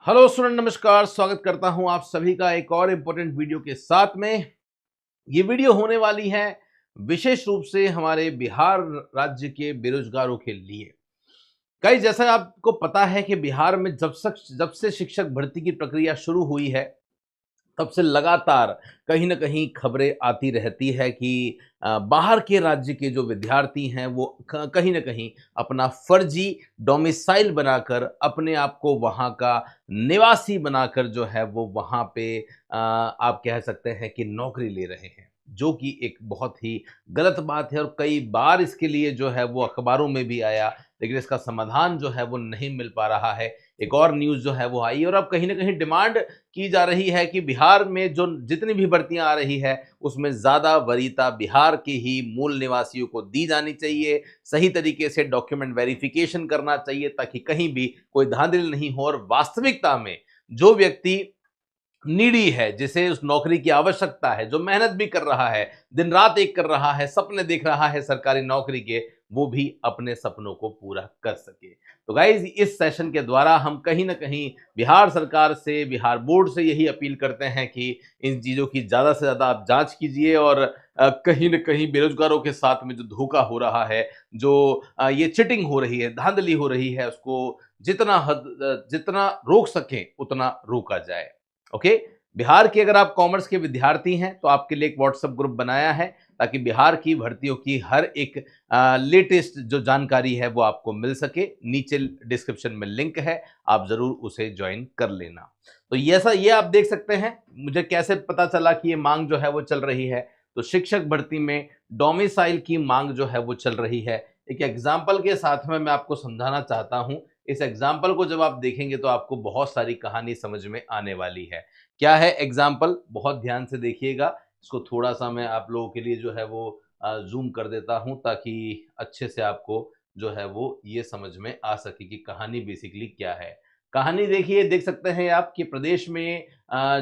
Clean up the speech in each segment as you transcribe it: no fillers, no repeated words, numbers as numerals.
Hello student, नमस्कार। स्वागत करता हूं आप सभी का एक और इम्पोर्टेंट वीडियो के साथ में। ये वीडियो होने वाली है विशेष रूप से हमारे बिहार राज्य के बेरोजगारों के लिए। गाइस, जैसा आपको पता है कि बिहार में जब से शिक्षक भर्ती की प्रक्रिया शुरू हुई है, तब से लगातार कहीं न कहीं खबरें आती रहती है कि बाहर के राज्य के जो विद्यार्थी हैं वो कहीं न कहीं अपना फर्जी डोमिसाइल बनाकर अपने आप को वहाँ का निवासी बनाकर जो है वो वहाँ पे आप कह सकते हैं कि नौकरी ले रहे हैं, जो कि एक बहुत ही गलत बात है और कई बार इसके लिए जो है वो अखबारों में भी आया, लेकिन इसका समाधान जो है वो नहीं मिल पा रहा है। एक और न्यूज़ जो है वो आई और अब कहीं न कहीं डिमांड की जा रही है कि बिहार में जो जितनी भी भर्तियां आ रही है उसमें ज़्यादा वरीयता बिहार के ही मूल निवासियों को दी जानी चाहिए। सही तरीके से डॉक्यूमेंट वेरिफिकेशन करना चाहिए ताकि कहीं भी कोई धांधली नहीं हो और वास्तविकता में जो व्यक्ति नीडी है, जिसे उस नौकरी की आवश्यकता है, जो मेहनत भी कर रहा है, दिन रात एक कर रहा है, सपने देख रहा है सरकारी नौकरी के, वो भी अपने सपनों को पूरा कर सके। तो गाइज, इस सेशन के द्वारा हम कहीं न कहीं बिहार सरकार से, बिहार बोर्ड से यही अपील करते हैं कि इन चीज़ों की ज़्यादा से ज़्यादा आप जाँच कीजिए और कहीं न कहीं बेरोज़गारों के साथ में जो धोखा हो रहा है, जो ये चीटिंग हो रही है, धाँधली हो रही है, उसको जितना रोक सकें, उतना रोका जाए। ओके। बिहार के अगर आप कॉमर्स के विद्यार्थी हैं तो आपके लिए एक व्हाट्सएप ग्रुप बनाया है ताकि बिहार की भर्तियों की हर एक लेटेस्ट जो जानकारी है वो आपको मिल सके। नीचे डिस्क्रिप्शन में लिंक है, आप जरूर उसे ज्वाइन कर लेना। तो ये आप देख सकते हैं मुझे कैसे पता चला कि ये मांग जो है वो चल रही है। तो शिक्षक भर्ती में डोमिसाइल की मांग जो है वो चल रही है। एक एग्जाम्पल के साथ में मैं आपको समझाना चाहता हूं। इस एग्जाम्पल को जब आप देखेंगे तो आपको बहुत सारी कहानी समझ में आने वाली है। क्या है एग्जाम्पल, बहुत ध्यान से देखिएगा। इसको थोड़ा सा मैं आप लोगों के लिए जो है वो जूम कर देता हूं ताकि अच्छे से आपको जो है वो ये समझ में आ सके कि कहानी बेसिकली क्या है। कहानी देखिए, देख सकते हैं आप कि प्रदेश में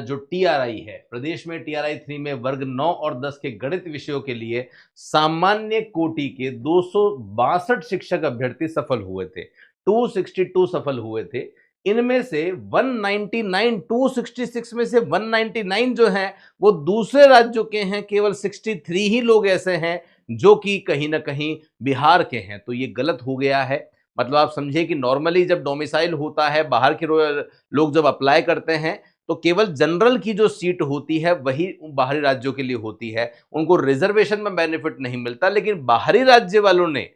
जो टीआरआई है, प्रदेश में टीआरआई 3 में वर्ग 9 और 10 के गणित विषयों के लिए सामान्य कोटि के 262 शिक्षक अभ्यर्थी सफल हुए थे। 262 सफल हुए थे। इनमें से 199, 266 में से 199 जो हैं वो दूसरे राज्यों के हैं। केवल 63 ही लोग ऐसे हैं जो कि कहीं ना कहीं बिहार के हैं। तो ये गलत हो गया है। मतलब आप समझिए कि नॉर्मली जब डोमिसाइल होता है, बाहर के लोग जब अप्लाई करते हैं तो केवल जनरल की जो सीट होती है वही बाहरी राज्यों के लिए होती है। उनको रिजर्वेशन में बेनिफिट नहीं मिलता, लेकिन बाहरी राज्य वालों ने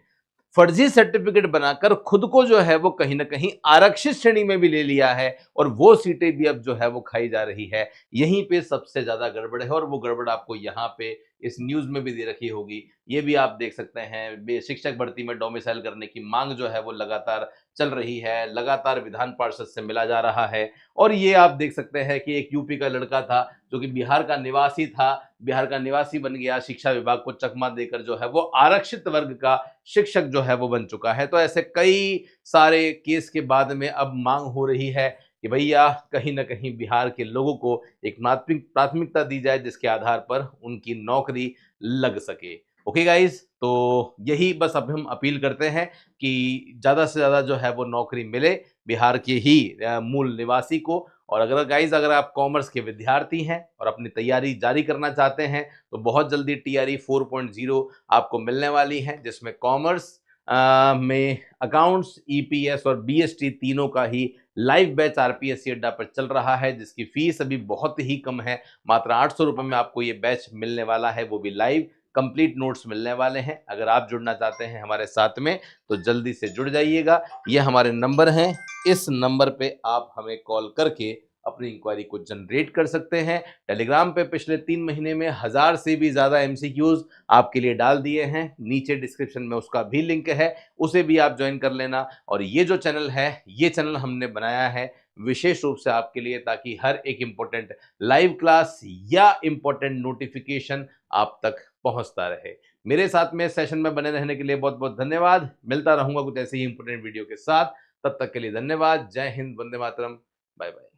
फर्जी सर्टिफिकेट बनाकर खुद को जो है वो कहीं ना कहीं आरक्षित श्रेणी में भी ले लिया है और वो सीटें भी अब जो है वो खाई जा रही है। यहीं पे सबसे ज्यादा गड़बड़ है और वो गड़बड़ आपको यहाँ पे इस न्यूज में भी दे रखी होगी। ये भी आप देख सकते हैं, शिक्षक भर्ती में डोमिसाइल करने की मांग जो है वो लगातार चल रही है, लगातार विधान पार्षद से मिला जा रहा है। और ये आप देख सकते हैं कि एक यूपी का लड़का था जो कि बिहार का निवासी था, बिहार का निवासी बन गया, शिक्षा विभाग को चकमा देकर जो है वो आरक्षित वर्ग का शिक्षक जो है वो बन चुका है। तो ऐसे कई सारे केस के बाद में अब मांग हो रही है कि भैया कहीं ना कहीं बिहार के लोगों को एक प्राथमिकता दी जाए जिसके आधार पर उनकी नौकरी लग सके। ओके गाइज, तो यही बस अब हम अपील करते हैं कि ज्यादा से ज्यादा जो है वो नौकरी मिले बिहार के ही मूल निवासी को। और अगर आप कॉमर्स के विद्यार्थी हैं और अपनी तैयारी जारी करना चाहते हैं तो बहुत जल्दी टीआरई 4.0 आपको मिलने वाली है, जिसमें कॉमर्स में अकाउंट्स, ईपीएस और बीएसटी तीनों का ही लाइव बैच आरपीएससी अड्डा पर चल रहा है, जिसकी फीस अभी बहुत ही कम है। मात्र 800 रुपये में आपको ये बैच मिलने वाला है, वो भी लाइव कंप्लीट नोट्स मिलने वाले हैं। अगर आप जुड़ना चाहते हैं हमारे साथ में तो जल्दी से जुड़ जाइएगा। ये हमारे नंबर हैं, इस नंबर पे आप हमें कॉल करके अपनी इंक्वायरी को जनरेट कर सकते हैं। टेलीग्राम पे पिछले 3 महीने में 1000 से भी ज्यादा एमसीक्यूज आपके लिए डाल दिए हैं। नीचे डिस्क्रिप्शन में उसका भी लिंक है, उसे भी आप ज्वाइन कर लेना। और ये जो चैनल है, ये चैनल हमने बनाया है विशेष रूप से आपके लिए, ताकि हर एक इंपॉर्टेंट लाइव क्लास या इंपॉर्टेंट नोटिफिकेशन आप तक पहुंचता रहे। मेरे साथ में सेशन में बने रहने के लिए बहुत बहुत धन्यवाद। मिलता रहूंगा कुछ ऐसे ही इंपॉर्टेंट वीडियो के साथ। तब तक के लिए धन्यवाद। जय हिंद, वंदे मातरम, बाय बाय।